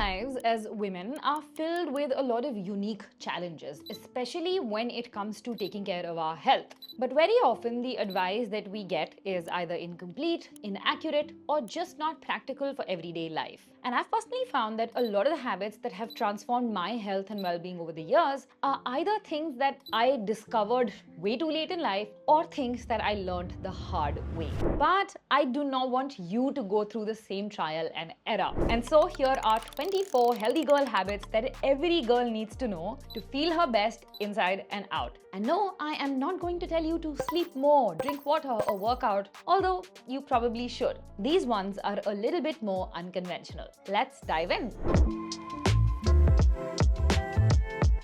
lives as women are filled with a lot of unique challenges, especially when it comes to taking care of our health. But very often, the advice that we get is either incomplete, inaccurate, or just not practical for everyday life. And I've personally found that a lot of the habits that have transformed my health and well being over the years are either things that I discovered way too late in life or things that I learned the hard way. But I do not want you to go through the same trial and error. And so here are 24 healthy girl habits that every girl needs to know to feel her best inside and out. And no, I am not going to tell you to sleep more, drink water, or work out, although you probably should. These ones are a little bit more unconventional. Let's dive in.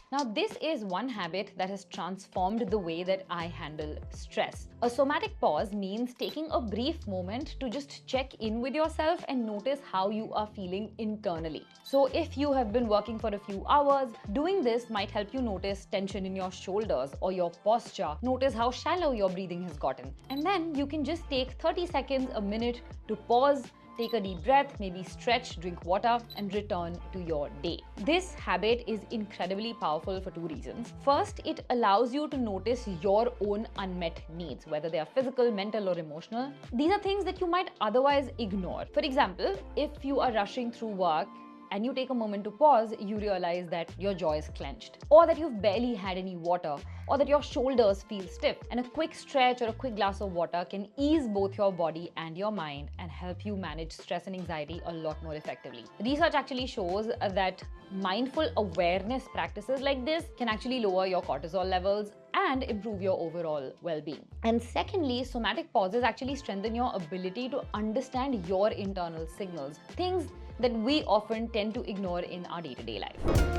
Now, this is one habit that has transformed the way that I handle stress. A somatic pause means taking a brief moment to just check in with yourself and notice how you are feeling internally. So if you have been working for a few hours, doing this might help you notice tension in your shoulders or your posture, notice how shallow your breathing has gotten. And then you can just take 30 seconds, a minute to pause, take a deep breath, maybe stretch, drink water, and return to your day. This habit is incredibly powerful for two reasons. First, it allows you to notice your own unmet needs, whether they are physical, mental, or emotional. These are things that you might otherwise ignore. For example, if you are rushing through work, and you take a moment to pause, you realize that your jaw is clenched, or that you've barely had any water, or that your shoulders feel stiff. And a quick stretch or a quick glass of water can ease both your body and your mind and help you manage stress and anxiety a lot more effectively. Research actually shows that mindful awareness practices like this can actually lower your cortisol levels and improve your overall well-being. And secondly, somatic pauses actually strengthen your ability to understand your internal signals, things that we often tend to ignore in our day-to-day life.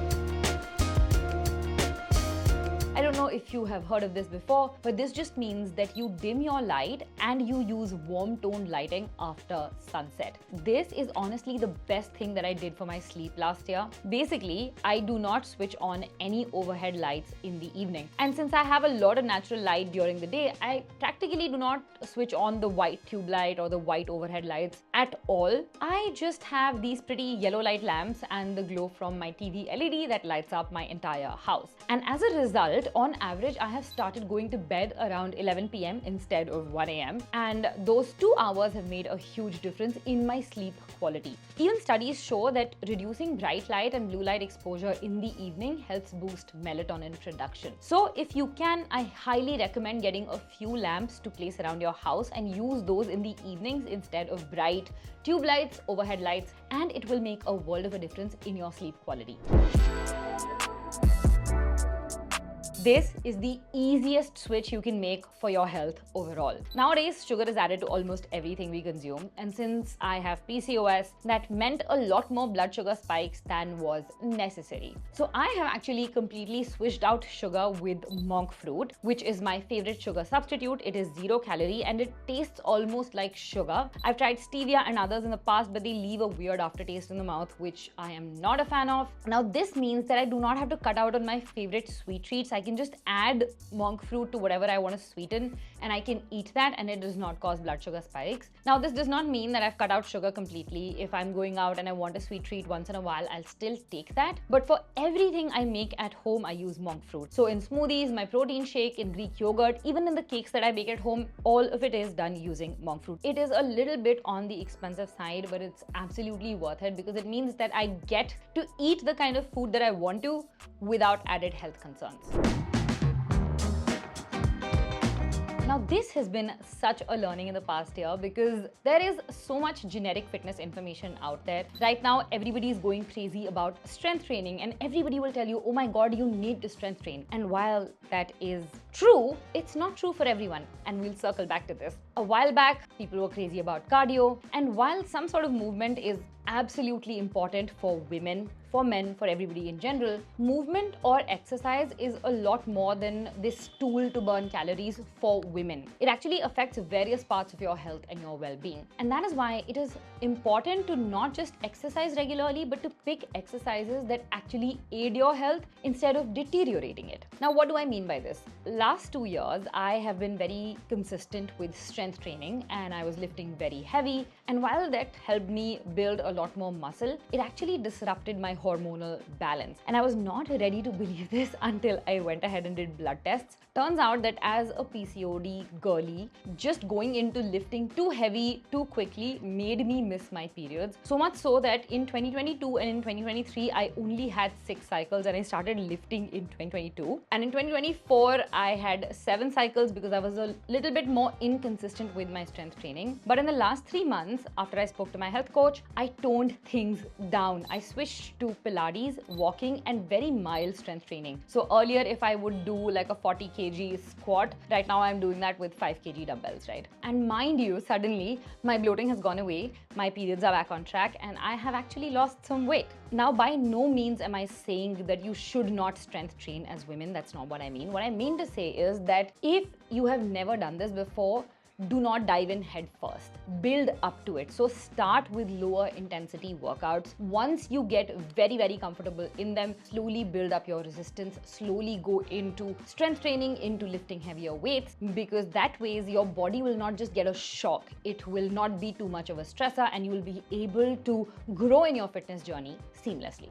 I don't know if you have heard of this before, but this just means that you dim your light and you use warm toned lighting after sunset. This is honestly the best thing that I did for my sleep last year. Basically, I do not switch on any overhead lights in the evening. And since I have a lot of natural light during the day, I practically do not switch on the white tube light or the white overhead lights at all. I just have these pretty yellow light lamps and the glow from my TV LED that lights up my entire house. And as a result, on average, I have started going to bed around 11 p.m. instead of 1 a.m. And those 2 hours have made a huge difference in my sleep quality. Even studies show that reducing bright light and blue light exposure in the evening helps boost melatonin production. So if you can, I highly recommend getting a few lamps to place around your house and use those in the evenings instead of bright tube lights, overhead lights, and it will make a world of a difference in your sleep quality. This is the easiest switch you can make for your health overall. Nowadays, sugar is added to almost everything we consume, and since I have PCOS, that meant a lot more blood sugar spikes than was necessary. So I have actually completely switched out sugar with monk fruit, which is my favorite sugar substitute. It is 0 calorie and it tastes almost like sugar. I've tried stevia and others in the past, but they leave a weird aftertaste in the mouth, which I am not a fan of. Now, this means that I do not have to cut out on my favorite sweet treats. I can just add monk fruit to whatever I want to sweeten and I can eat that and it does not cause blood sugar spikes. Now, this does not mean that I've cut out sugar completely. If I'm going out and I want a sweet treat once in a while, I'll still take that. But for everything I make at home, I use monk fruit. So in smoothies, my protein shake, in Greek yogurt, even in the cakes that I bake at home, all of it is done using monk fruit. It is a little bit on the expensive side, but it's absolutely worth it because it means that I get to eat the kind of food that I want to without added health concerns. Now, this has been such a learning in the past year because there is so much genetic fitness information out there. Right now, everybody is going crazy about strength training and everybody will tell you, oh my God, you need to strength train. And while that is true, it's not true for everyone. And we'll circle back to this. A while back, people were crazy about cardio. And while some sort of movement is absolutely important for women, for men, for everybody in general, movement or exercise is a lot more than this tool to burn calories for women. It actually affects various parts of your health and your well-being. And that is why it is important to not just exercise regularly, but to pick exercises that actually aid your health instead of deteriorating it. Now, what do I mean by this? Last 2 years, I have been very consistent with strength training and I was lifting very heavy. And while that helped me build a lot more muscle, it actually disrupted my hormonal balance. And I was not ready to believe this until I went ahead and did blood tests. Turns out that as a PCOD girly, just going into lifting too heavy too quickly made me miss my periods. So much so that in 2022 and in 2023, I only had 6 cycles and I started lifting in 2022. And in 2024, I had 7 cycles because I was a little bit more inconsistent with my strength training. But in the last 3 months, after I spoke to my health coach, I toned things down. I switched to Pilates, walking, and very mild strength training. So earlier, if I would do like a 40 kg squat, right now I'm doing that with 5 kg dumbbells, right? And mind you, suddenly my bloating has gone away, my periods are back on track, and I have actually lost some weight. Now, by no means am I saying that you should not strength train as women. That's not what I mean. What I mean to say is that if you have never done this before, do not dive in head first. Build up to it. So start with lower intensity workouts. Once you get very comfortable in them, slowly build up your resistance, slowly go into strength training, into lifting heavier weights, because that way your body will not just get a shock. It will not be too much of a stressor and you will be able to grow in your fitness journey seamlessly.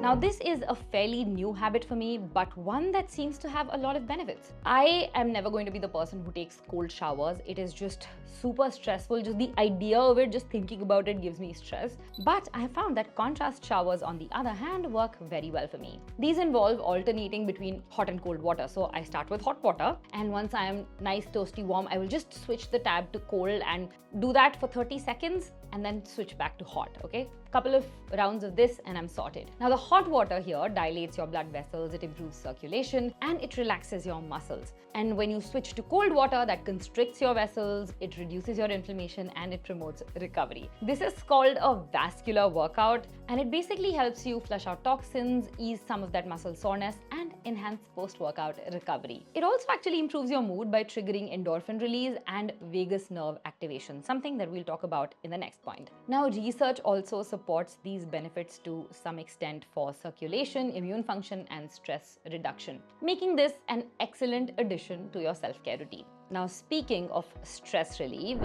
Now, this is a fairly new habit for me, but one that seems to have a lot of benefits. I am never going to be the person who takes cold showers. It is just super stressful. Just the idea of it, just thinking about it gives me stress. But I have found that contrast showers, on the other hand, work very well for me. These involve alternating between hot and cold water. So I start with hot water, and once I am nice, toasty, warm, I will just switch the tab to cold and do that for 30 seconds and then switch back to hot, okay? Couple of rounds of this and I'm sorted. Now the hot water here dilates your blood vessels, it improves circulation, and it relaxes your muscles. And when you switch to cold water, that constricts your vessels, it reduces your inflammation, and it promotes recovery. This is called a vascular workout, and it basically helps you flush out toxins, ease some of that muscle soreness, and enhance post-workout recovery. It also actually improves your mood by triggering endorphin release and vagus nerve activation, something that we'll talk about in the next point. Now, research also supports these benefits to some extent for circulation, immune function, and stress reduction, making this an excellent addition to your self-care routine. Now, speaking of stress relief,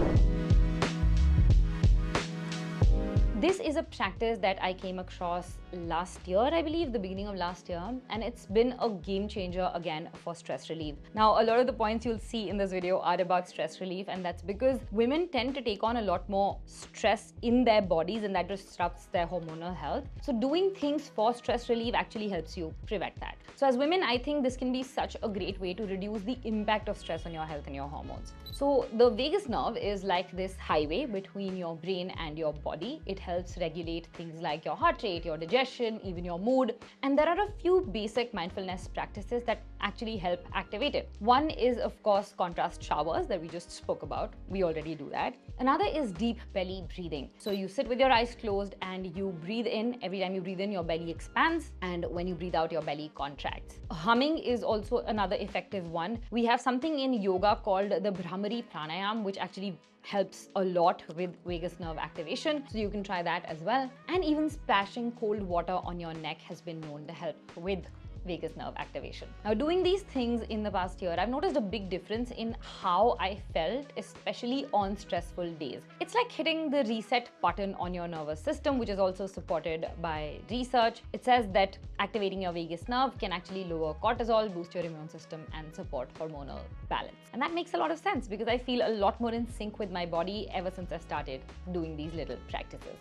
this is a practice that I came across last year, I believe, the beginning of last year, and it's been a game changer again for stress relief. Now, a lot of the points you'll see in this video are about stress relief, and that's because women tend to take on a lot more stress in their bodies, and that disrupts their hormonal health. So doing things for stress relief actually helps you prevent that. So as women, I think this can be such a great way to reduce the impact of stress on your health and your hormones. So the vagus nerve is like this highway between your brain and your body. It helps regulate things like your heart rate, your digestion, even your mood. And there are a few basic mindfulness practices that actually help activate it. One is, of course, contrast showers that we just spoke about. We already do that. Another is deep belly breathing. So you sit with your eyes closed and you breathe in. Every time you breathe in, your belly expands, and when you breathe out, your belly contracts. Humming is also another effective one. We have something in yoga called the Brahmari pranayam, which actually helps a lot with vagus nerve activation, so you can try that as well. And even splashing cold water on your neck has been known to help with vagus nerve activation. Now, doing these things in the past year, I've noticed a big difference in how I felt, especially on stressful days. It's like hitting the reset button on your nervous system, which is also supported by research. It says that activating your vagus nerve can actually lower cortisol, boost your immune system, and support hormonal balance. And that makes a lot of sense because I feel a lot more in sync with my body ever since I started doing these little practices.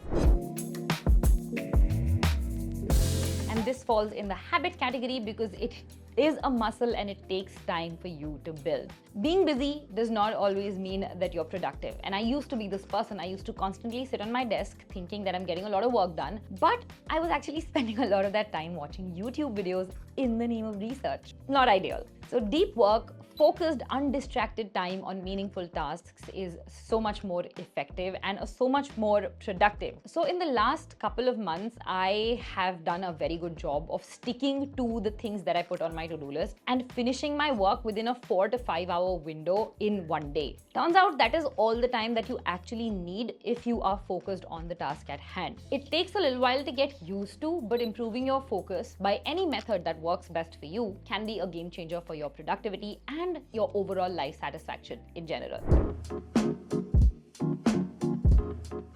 And this falls in the habit category because it is a muscle and it takes time for you to build. Being busy does not always mean that you're productive. And I used to be this person. I used to constantly sit on my desk thinking that I'm getting a lot of work done, but I was actually spending a lot of that time watching YouTube videos in the name of research. Not ideal. So deep work, focused, undistracted time on meaningful tasks is so much more effective and so much more productive. So in the last couple of months, I have done a very good job of sticking to the things that I put on my to-do list and finishing my work within a 4 to 5 hour window in one day. Turns out that is all the time that you actually need if you are focused on the task at hand. It takes a little while to get used to, but improving your focus by any method that works best for you can be a game changer for your productivity and your overall life satisfaction in general.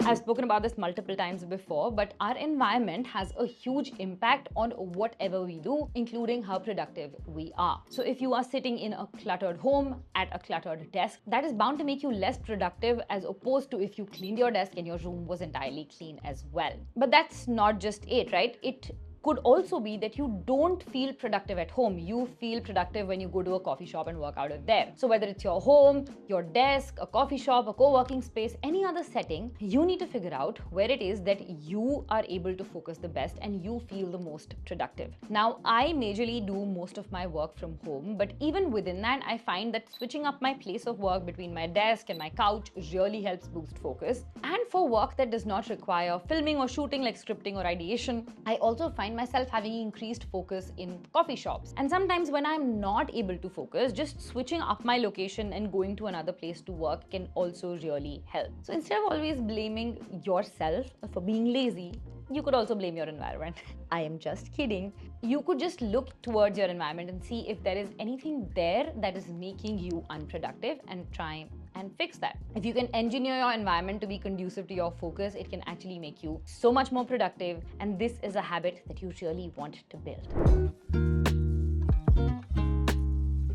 I've spoken about this multiple times before, but our environment has a huge impact on whatever we do, including how productive we are. So if you are sitting in a cluttered home at a cluttered desk, that is bound to make you less productive as opposed to if you cleaned your desk and your room was entirely clean as well. But that's not just it, right? It could also be that you don't feel productive at home. You feel productive when you go to a coffee shop and work out of there. So whether it's your home, your desk, a coffee shop, a co-working space, any other setting, you need to figure out where it is that you are able to focus the best and you feel the most productive. Now, I majorly do most of my work from home, but even within that, I find that switching up my place of work between my desk and my couch really helps boost focus. And for work that does not require filming or shooting like scripting or ideation, I also find myself having increased focus in coffee shops. And sometimes when I'm not able to focus, just switching up my location and going to another place to work can also really help. So instead of always blaming yourself for being lazy, you could also blame your environment. I am just kidding. You could just look towards your environment and see if there is anything there that is making you unproductive and try and fix that. If you can engineer your environment to be conducive to your focus, it can actually make you so much more productive, and this is a habit that you really want to build.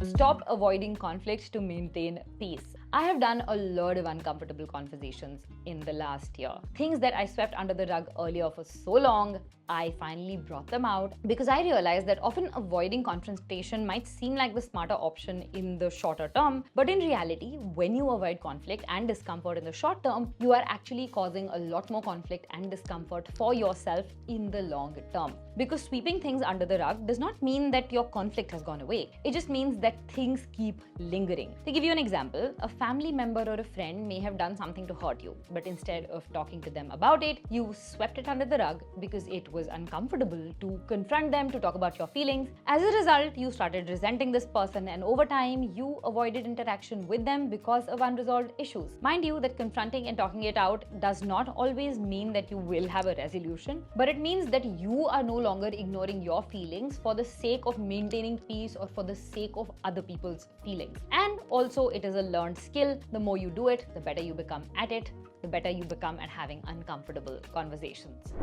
Stop avoiding conflict to maintain peace. I have done a lot of uncomfortable conversations in the last year. Things that I swept under the rug earlier for so long, I finally brought them out because I realized that often avoiding confrontation might seem like the smarter option in the shorter term, but in reality, when you avoid conflict and discomfort in the short term, you are actually causing a lot more conflict and discomfort for yourself in the long term. Because sweeping things under the rug does not mean that your conflict has gone away. It just means that things keep lingering. To give you an example, a family member or a friend may have done something to hurt you, but instead of talking to them about it, you swept it under the rug because it was uncomfortable to confront them, to talk about your feelings. As a result, you started resenting this person, and over time, you avoided interaction with them because of unresolved issues. Mind you, that confronting and talking it out does not always mean that you will have a resolution, but it means that you are no longer ignoring your feelings for the sake of maintaining peace or for the sake of other people's feelings. And also, it is a learned skill. The more you do it, the better you become at it, the better you become at having uncomfortable conversations.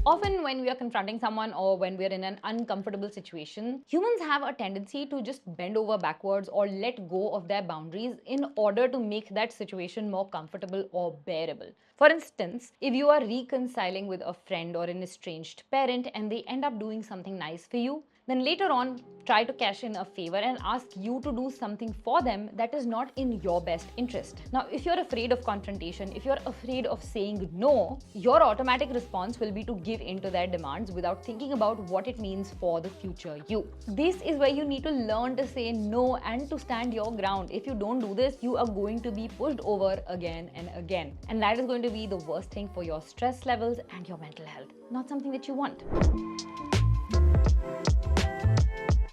Often when we are confronting someone or when we're in an uncomfortable situation, humans have a tendency to just bend over backwards or let go of their boundaries in order to make that situation more comfortable or bearable. For instance, if you are reconciling with a friend or an estranged parent and they end up doing something nice for you, then later on try to cash in a favor and ask you to do something for them that is not in your best interest. Now, if you're afraid of confrontation, if you're afraid of saying no, your automatic response will be to give in to their demands without thinking about what it means for the future you. This is where you need to learn to say no and to stand your ground. If you don't do this, you are going to be pushed over again and again. And that is going to be the worst thing for your stress levels and your mental health. Not something that you want.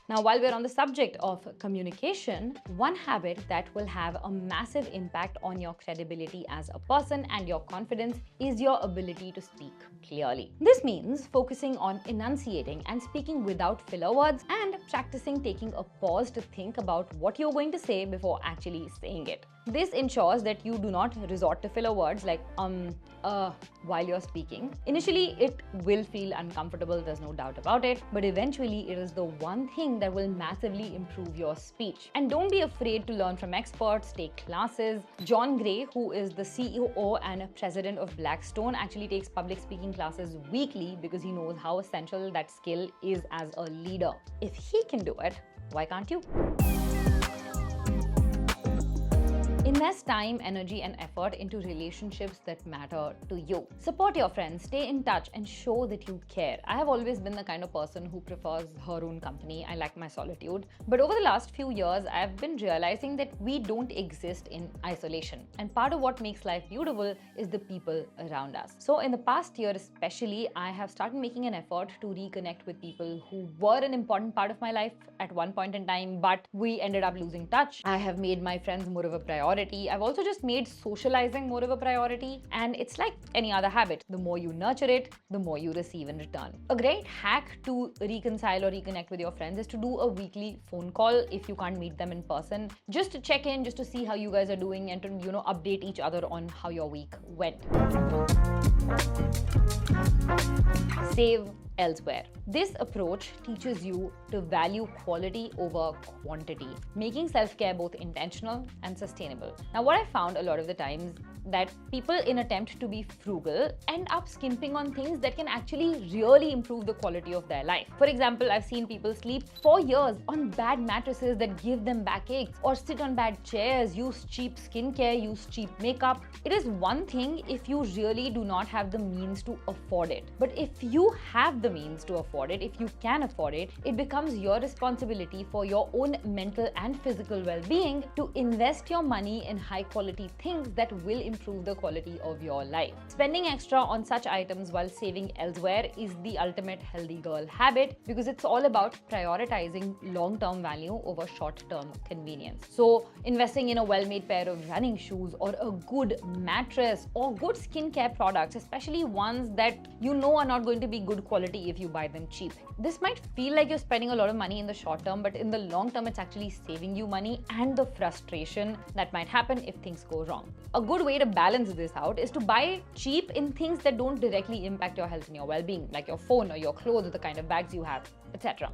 Now, while we're on the subject of communication, one habit that will have a massive impact on your credibility as a person and your confidence is your ability to speak clearly. This means focusing on enunciating and speaking without filler words and practicing taking a pause to think about what you're going to say before actually saying it. This ensures that you do not resort to filler words like while you're speaking. Initially, it will feel uncomfortable, there's no doubt about it, but eventually it is the one thing that will massively improve your speech. And don't be afraid to learn from experts, take classes. John Gray, who is the CEO and president of Blackstone, actually takes public speaking classes weekly because he knows how essential that skill is as a leader. If he can do it, why can't you? Invest time, energy, and effort into relationships that matter to you. Support your friends, stay in touch, and show that you care. I have always been the kind of person who prefers her own company. I like my solitude. But over the last few years, I've been realizing that we don't exist in isolation. And part of what makes life beautiful is the people around us. So in the past year especially, I have started making an effort to reconnect with people who were an important part of my life at one point in time, but we ended up losing touch. I have made my friends more of a priority. priority. I've also just made socializing more of a priority, and it's like any other habit. The more you nurture it, the more you receive in return. A great hack to reconcile or reconnect with your friends is to do a weekly phone call if you can't meet them in person, just to check in, just to see how you guys are doing and to, update each other on how your week went. Save elsewhere. This approach teaches you to value quality over quantity, making self-care both intentional and sustainable. Now, what I found a lot of the times that people, in attempt to be frugal, end up skimping on things that can actually really improve the quality of their life. For example, I've seen people sleep for years on bad mattresses that give them backaches, or sit on bad chairs, use cheap skincare, use cheap makeup. It is one thing if you really do not have the means to afford it. But if you have the means to afford it, if you can afford it, it becomes your responsibility for your own mental and physical well-being to invest your money in high quality things that will improve the quality of your life. Spending extra on such items while saving elsewhere is the ultimate healthy girl habit, because it's all about prioritizing long-term value over short-term convenience. So investing in a well-made pair of running shoes, or a good mattress, or good skincare products, especially ones that are not going to be good quality if you buy them cheap. This might feel like you're spending a lot of money in the short term, but in the long term, it's actually saving you money and the frustration that might happen if things go wrong. A good way to balance this out is to buy cheap in things that don't directly impact your health and your well-being, like your phone or your clothes or the kind of bags you have, etc.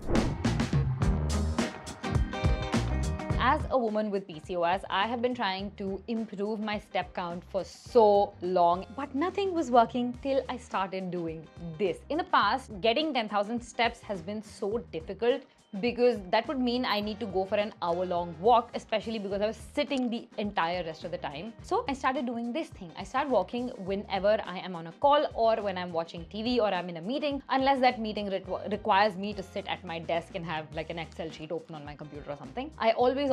As a woman with PCOS, I have been trying to improve my step count for so long, but nothing was working till I started doing this. In the past, getting 10,000 steps has been so difficult, because that would mean I need to go for an hour-long walk, especially because I was sitting the entire rest of the time. So I started doing this thing. I start walking whenever I am on a call, or when I'm watching TV, or I'm in a meeting, unless that meeting requires me to sit at my desk and have like an Excel sheet open on my computer or something. I always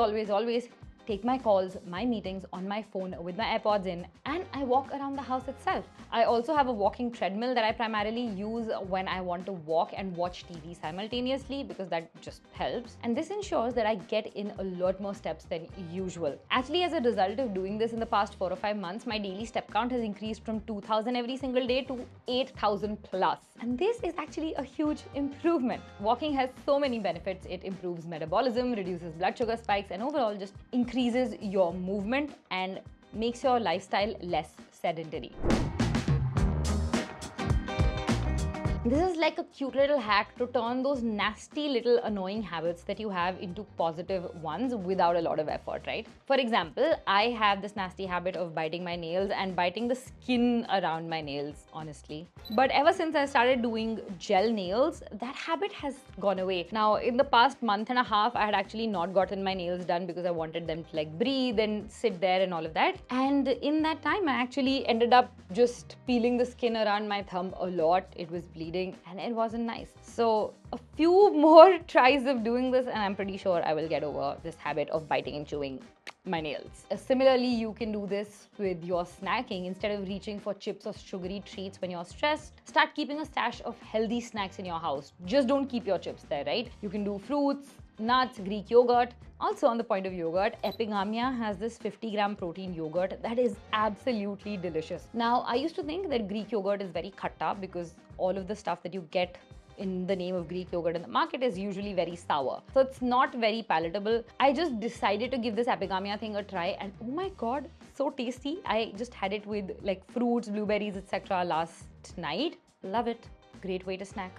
take my calls, my meetings on my phone with my AirPods in, and I walk around the house itself. I also have a walking treadmill that I primarily use when I want to walk and watch TV simultaneously, because that just helps. And this ensures that I get in a lot more steps than usual. Actually, as a result of doing this in the past 4 or 5 months, my daily step count has increased from 2,000 every single day to 8,000 plus. And this is actually a huge improvement. Walking has so many benefits. It improves metabolism, reduces blood sugar spikes, and overall just increases your movement and makes your lifestyle less sedentary. This is like a cute little hack to turn those nasty little annoying habits that you have into positive ones without a lot of effort, right? For example, I have this nasty habit of biting my nails and biting the skin around my nails, honestly. But ever since I started doing gel nails, that habit has gone away. Now, in the past month and a half, I had actually not gotten my nails done because I wanted them to like breathe and sit there and all of that. And in that time, I actually ended up just peeling the skin around my thumb a lot. It was bleeding and it wasn't nice. So a few more tries of doing this and I'm pretty sure I will get over this habit of biting and chewing my nails. Similarly, you can do this with your snacking. Instead of reaching for chips or sugary treats when you're stressed, start keeping a stash of healthy snacks in your house. Just don't keep your chips there, right? You can do fruits, nuts, Greek yogurt. Also, on the point of yogurt, Epigamia has this 50-gram protein yogurt that is absolutely delicious. Now, I used to think that Greek yogurt is very khatta because all of the stuff that you get in the name of Greek yogurt in the market is usually very sour. So it's not very palatable. I just decided to give this Epigamia thing a try and oh my god, so tasty. I just had it with like fruits, blueberries, etc. last night. Love it. Great way to snack.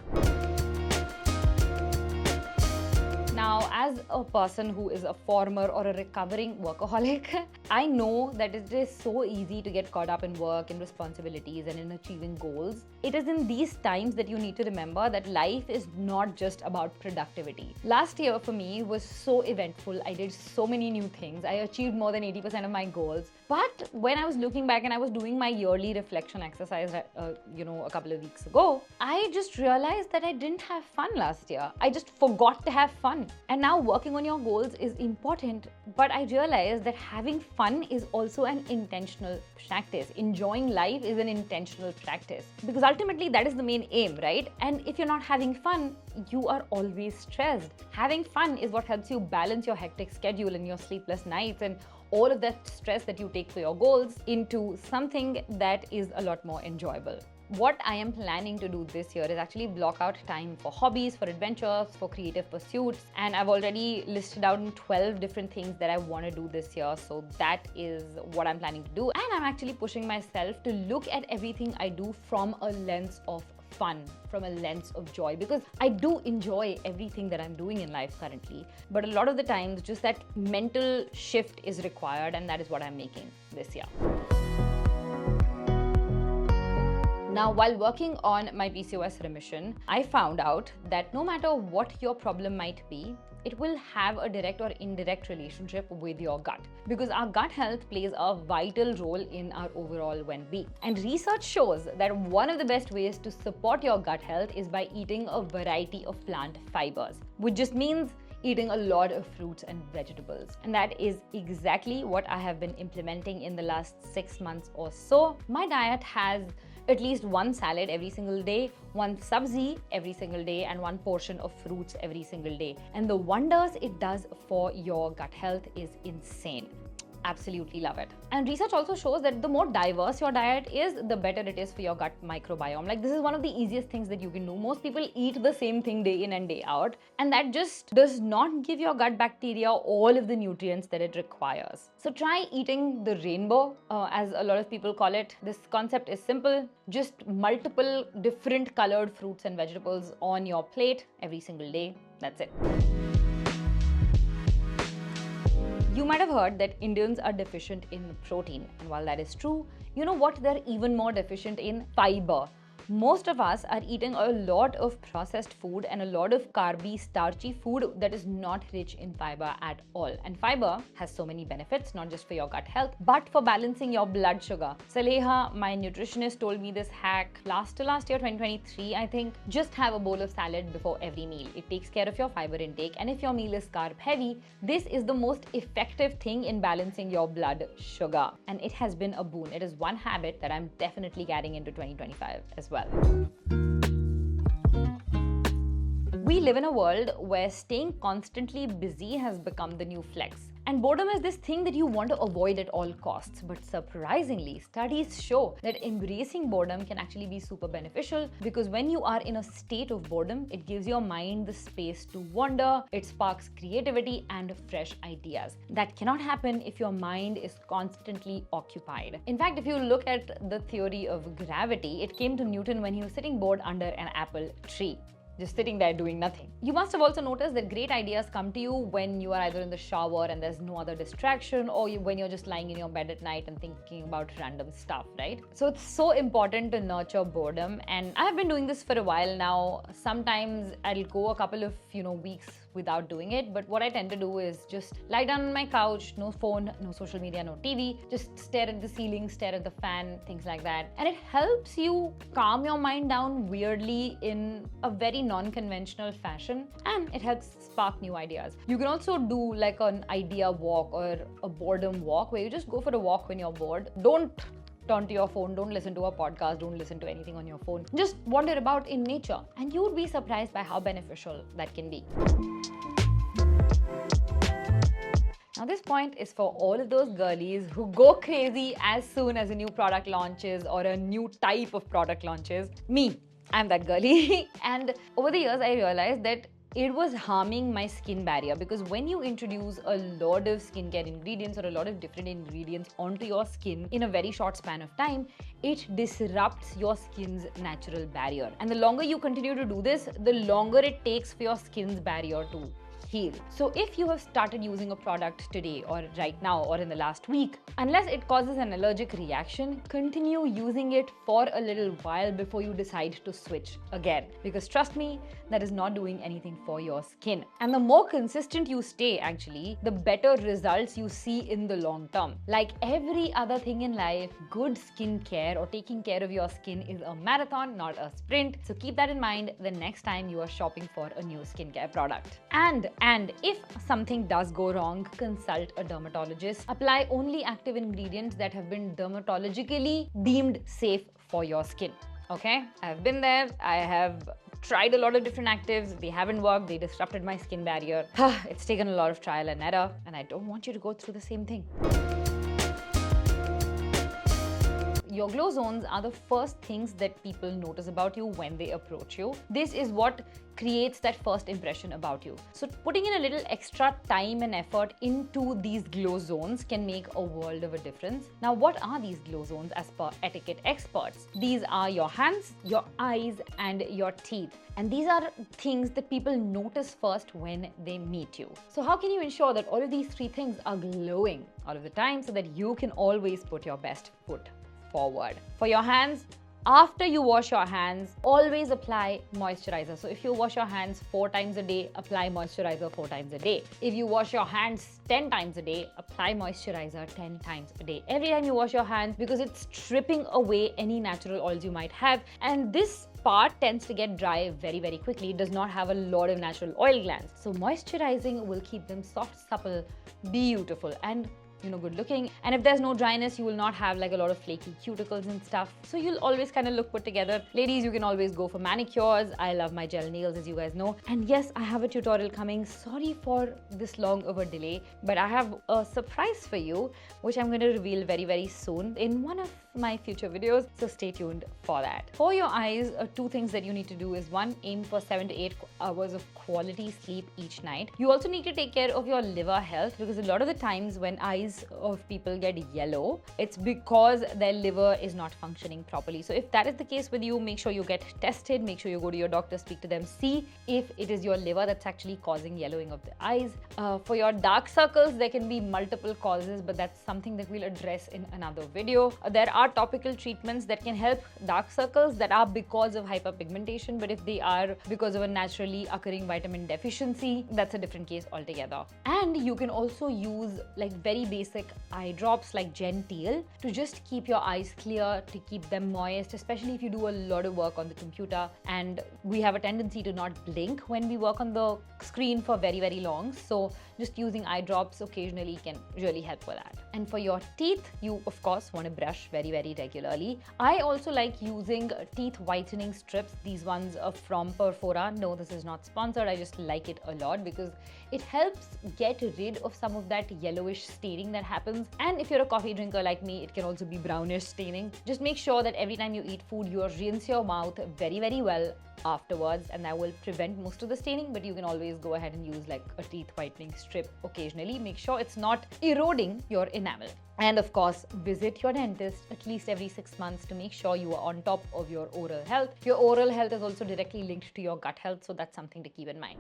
Now, as a person who is a former or a recovering workaholic, I know that it is so easy to get caught up in work and responsibilities and in achieving goals. It is in these times that you need to remember that life is not just about productivity. Last year for me was so eventful. I did so many new things. I achieved more than 80% of my goals. But when I was looking back and I was doing my yearly reflection exercise, a couple of weeks ago, I just realized that I didn't have fun last year. I just forgot to have fun. And now working on your goals is important, but I realized that having fun is also an intentional practice. Enjoying life is an intentional practice because ultimately that is the main aim, right? And if you're not having fun, you are always stressed. Having fun is what helps you balance your hectic schedule and your sleepless nights and all of that stress that you take for your goals into something that is a lot more enjoyable. What I am planning to do this year is actually block out time for hobbies, for adventures, for creative pursuits. And I've already listed out 12 different things that I want to do this year. So that is what I'm planning to do. And I'm actually pushing myself to look at everything I do from a lens of fun, from a lens of joy, because I do enjoy everything that I'm doing in life currently. But a lot of the times, just that mental shift is required, and that is what I'm making this year. Now, while working on my PCOS remission, I found out that no matter what your problem might be, it will have a direct or indirect relationship with your gut, because our gut health plays a vital role in our overall well-being. And research shows that one of the best ways to support your gut health is by eating a variety of plant fibers, which just means eating a lot of fruits and vegetables. And that is exactly what I have been implementing in the last 6 months or so. My diet has at least one salad every single day, one sabzi every single day, and one portion of fruits every single day. And the wonders it does for your gut health is insane. Absolutely love it. And research also shows that the more diverse your diet is, the better it is for your gut microbiome. Like, this is one of the easiest things that you can do. Most people eat the same thing day in and day out, and that just does not give your gut bacteria all of the nutrients that it requires. So try eating the rainbow, as a lot of people call it. This concept is simple. Just multiple different colored fruits and vegetables on your plate every single day. That's it. You might have heard that Indians are deficient in protein, and while that is true, you know what they're even more deficient in? Fiber. Most of us are eating a lot of processed food and a lot of carby, starchy food that is not rich in fiber at all. And fiber has so many benefits, not just for your gut health, but for balancing your blood sugar. Saleha, my nutritionist, told me this hack last year, 2023, I think. Just have a bowl of salad before every meal. It takes care of your fiber intake, and if your meal is carb heavy, this is the most effective thing in balancing your blood sugar. And it has been a boon. It is one habit that I'm definitely carrying into 2025 as well. We live in a world where staying constantly busy has become the new flex. And boredom is this thing that you want to avoid at all costs. But surprisingly, studies show that embracing boredom can actually be super beneficial, because when you are in a state of boredom, it gives your mind the space to wander, it sparks creativity and fresh ideas. That cannot happen if your mind is constantly occupied. In fact, if you look at the theory of gravity, it came to Newton when he was sitting bored under an apple tree, just sitting there doing nothing. You must have also noticed that great ideas come to you when you are either in the shower and there's no other distraction, or when you're just lying in your bed at night and thinking about random stuff, right? So it's so important to nurture boredom, and I've been doing this for a while now. Sometimes I'll go a couple of, weeks without doing it, but what I tend to do is just lie down on my couch, no phone, no social media, no TV, just stare at the ceiling, stare at the fan, things like that. And it helps you calm your mind down weirdly in a very non-conventional fashion, and it helps spark new ideas. You can also do like an idea walk or a boredom walk, where you just go for a walk when you're bored. Don't turn to your phone, don't listen to a podcast, don't listen to anything on your phone. Just wander about in nature, and you would be surprised by how beneficial that can be. Now, this point is for all of those girlies who go crazy as soon as a new product launches or a new type of product launches. Me, I'm that girly. And over the years, I realized that it was harming my skin barrier, because when you introduce a lot of skincare ingredients or a lot of different ingredients onto your skin in a very short span of time, it disrupts your skin's natural barrier. And the longer you continue to do this, the longer it takes for your skin's barrier to heal. So if you have started using a product today or right now or in the last week, unless it causes an allergic reaction, continue using it for a little while before you decide to switch again. Because trust me, that is not doing anything for your skin. And the more consistent you stay, actually, the better results you see in the long term. Like every other thing in life, good skincare or taking care of your skin is a marathon, not a sprint. So keep that in mind the next time you are shopping for a new skincare product. And if something does go wrong, consult a dermatologist. Apply only active ingredients that have been dermatologically deemed safe for your skin. Okay? I've been there. I have tried a lot of different actives, they haven't worked, they disrupted my skin barrier. It's taken a lot of trial and error, and I don't want you to go through the same thing. Your glow zones are the first things that people notice about you when they approach you. This is what creates that first impression about you. So putting in a little extra time and effort into these glow zones can make a world of a difference. Now, what are these glow zones as per etiquette experts? These are your hands, your eyes, and your teeth. And these are things that people notice first when they meet you. So how can you ensure that all of these three things are glowing all of the time so that you can always put your best foot forward? For your hands, after you wash your hands, always apply moisturizer. So if you wash your hands 4 times a day, apply moisturizer 4 times a day. If you wash your hands 10 times a day, apply moisturizer 10 times a day. Every time you wash your hands, because it's stripping away any natural oils you might have. And this part tends to get dry very, very quickly. It does not have a lot of natural oil glands. So moisturizing will keep them soft, supple, beautiful, and good looking. And if there's no dryness, you will not have like a lot of flaky cuticles and stuff. So you'll always kind of look put together. Ladies, you can always go for manicures. I love my gel nails, as you guys know. And yes, I have a tutorial coming. Sorry for this long of a delay, but I have a surprise for you, which I'm going to reveal very, very soon in one of my future videos. So stay tuned for that. For your eyes, 2 things that you need to do is 1, aim for 7 to 8 hours of quality sleep each night. You also need to take care of your liver health, because a lot of the times when eyes of people get yellow, it's because their liver is not functioning properly. So if that is the case with you, make sure you get tested, make sure you go to your doctor, speak to them, see if it is your liver that's actually causing yellowing of the eyes. For your dark circles, there can be multiple causes, but that's something that we'll address in another video. There are topical treatments that can help dark circles that are because of hyperpigmentation, but if they are because of a naturally occurring vitamin deficiency, that's a different case altogether. And you can also use like very basic eye drops like Genteel to just keep your eyes clear, to keep them moist, especially if you do a lot of work on the computer and we have a tendency to not blink when we work on the screen for very, very long. So just using eye drops occasionally can really help for that. And for your teeth, you of course want to brush very, very regularly. I also like using teeth whitening strips. These ones are from Perfora. No, this is not sponsored. I just like it a lot because it helps get rid of some of that yellowish staining that happens. And if you're a coffee drinker like me, it can also be brownish staining. Just make sure that every time you eat food, you rinse your mouth very, very well afterwards, and that will prevent most of the staining. But you can always go ahead and use like a teeth whitening strip occasionally. Make sure it's not eroding your enamel. And of course, visit your dentist at least every 6 months to make sure you are on top of your oral health. Your oral health is also directly linked to your gut health, so that's something to keep in mind.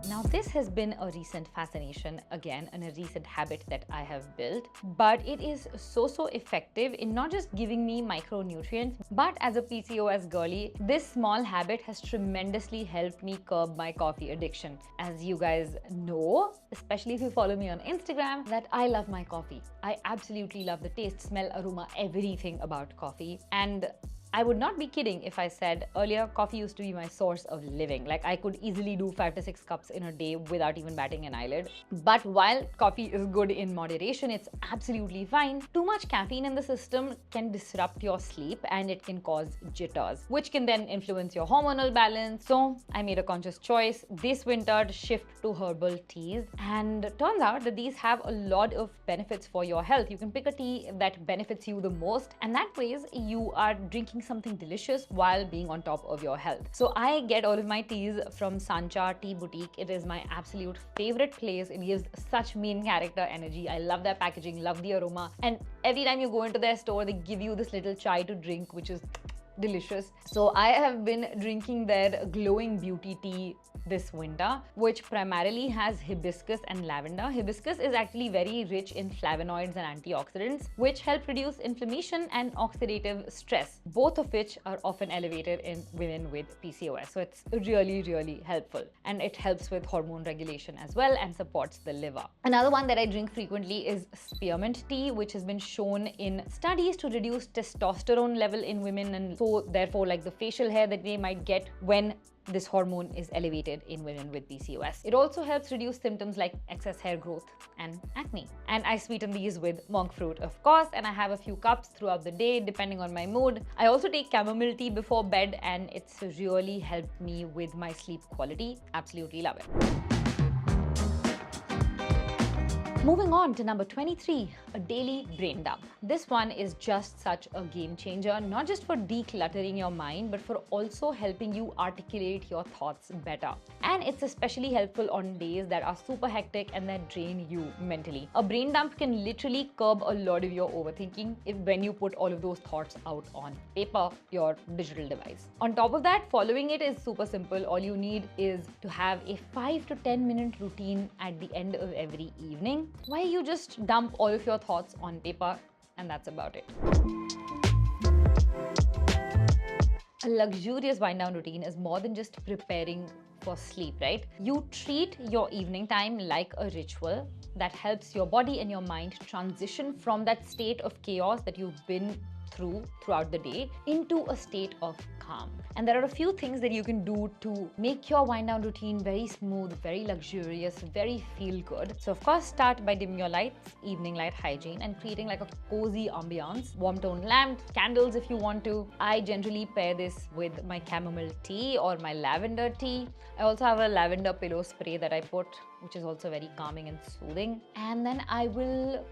Now, this has been a recent fascination again and a recent habit that I have built, but it is so effective in not just giving me micronutrients, but as a PCOS girly, this small habit has tremendously helped me curb my coffee addiction. As you guys know, especially if you follow me on Instagram, that I love my coffee. I absolutely love the taste, smell, aroma, everything about coffee. And I would not be kidding if I said earlier coffee used to be my source of living. Like I could easily do 5 to 6 cups in a day without even batting an eyelid. But while coffee is good in moderation, it's absolutely fine. Too much caffeine in the system can disrupt your sleep and it can cause jitters, which can then influence your hormonal balance. So I made a conscious choice this winter to shift to herbal teas, and turns out that these have a lot of benefits for your health. You can pick a tea that benefits you the most, and that ways you are drinking something delicious while being on top of your health. So I get all of my teas from Sancha Tea Boutique. It is my absolute favorite place. It gives such main character energy. I love their packaging, love the aroma, and every time you go into their store, they give you this little chai to drink, which is delicious. So I have been drinking their glowing beauty tea this winter, which primarily has hibiscus and lavender. Hibiscus is actually very rich in flavonoids and antioxidants, which help reduce inflammation and oxidative stress, both of which are often elevated in women with PCOS. So it's really helpful, and it helps with hormone regulation as well and supports the liver. Another one that I drink frequently is spearmint tea, which has been shown in studies to reduce testosterone level in women, and so therefore like the facial hair that they might get when this hormone is elevated in women with PCOS. It also helps reduce symptoms like excess hair growth and acne. And I sweeten these with monk fruit, of course, and I have a few cups throughout the day depending on my mood. I also take chamomile tea before bed, and it's really helped me with my sleep quality. Absolutely love it. Moving on to number 23, a daily brain dump. This one is just such a game changer, not just for decluttering your mind, but for also helping you articulate your thoughts better. And it's especially helpful on days that are super hectic and that drain you mentally. A brain dump can literally curb a lot of your overthinking when you put all of those thoughts out on paper, your digital device. On top of that, following it is super simple. All you need is to have a 5 to 10 minute routine at the end of every evening, where you just dump all of your thoughts on paper, and that's about it. A luxurious wind down routine is more than just preparing for sleep, right? You treat your evening time like a ritual that helps your body and your mind transition from that state of chaos that you've been throughout the day into a state of calm. And there are a few things that you can do to make your wind down routine very smooth, very luxurious, very feel good. So of course, start by dimming your lights, evening light hygiene, and creating like a cozy ambiance. Warm tone lamps, candles if you want to. I generally pair this with my chamomile tea or my lavender tea. I also have a lavender pillow spray that I put, which is also very calming and soothing. And then I will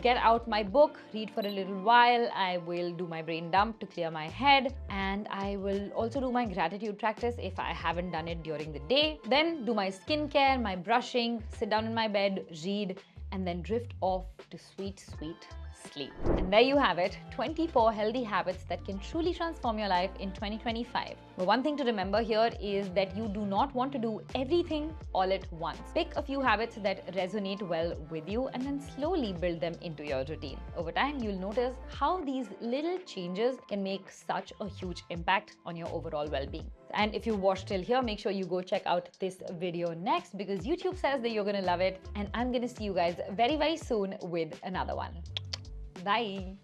get out my book, read for a little while. I will do my brain dump to clear my head, and I will also do my gratitude practice if I haven't done it during the day. Then do my skincare, my brushing, sit down in my bed, read, and then drift off to sweet, sweet sleep. And there you have it, 24 healthy habits that can truly transform your life in 2025. But one thing to remember here is that you do not want to do everything all at once. Pick a few habits that resonate well with you and then slowly build them into your routine. Over time, you'll notice how these little changes can make such a huge impact on your overall well-being. And if you watched till here, make sure you go check out this video next, because YouTube says that you're gonna love it. And I'm gonna see you guys very, very soon with another one. Bye.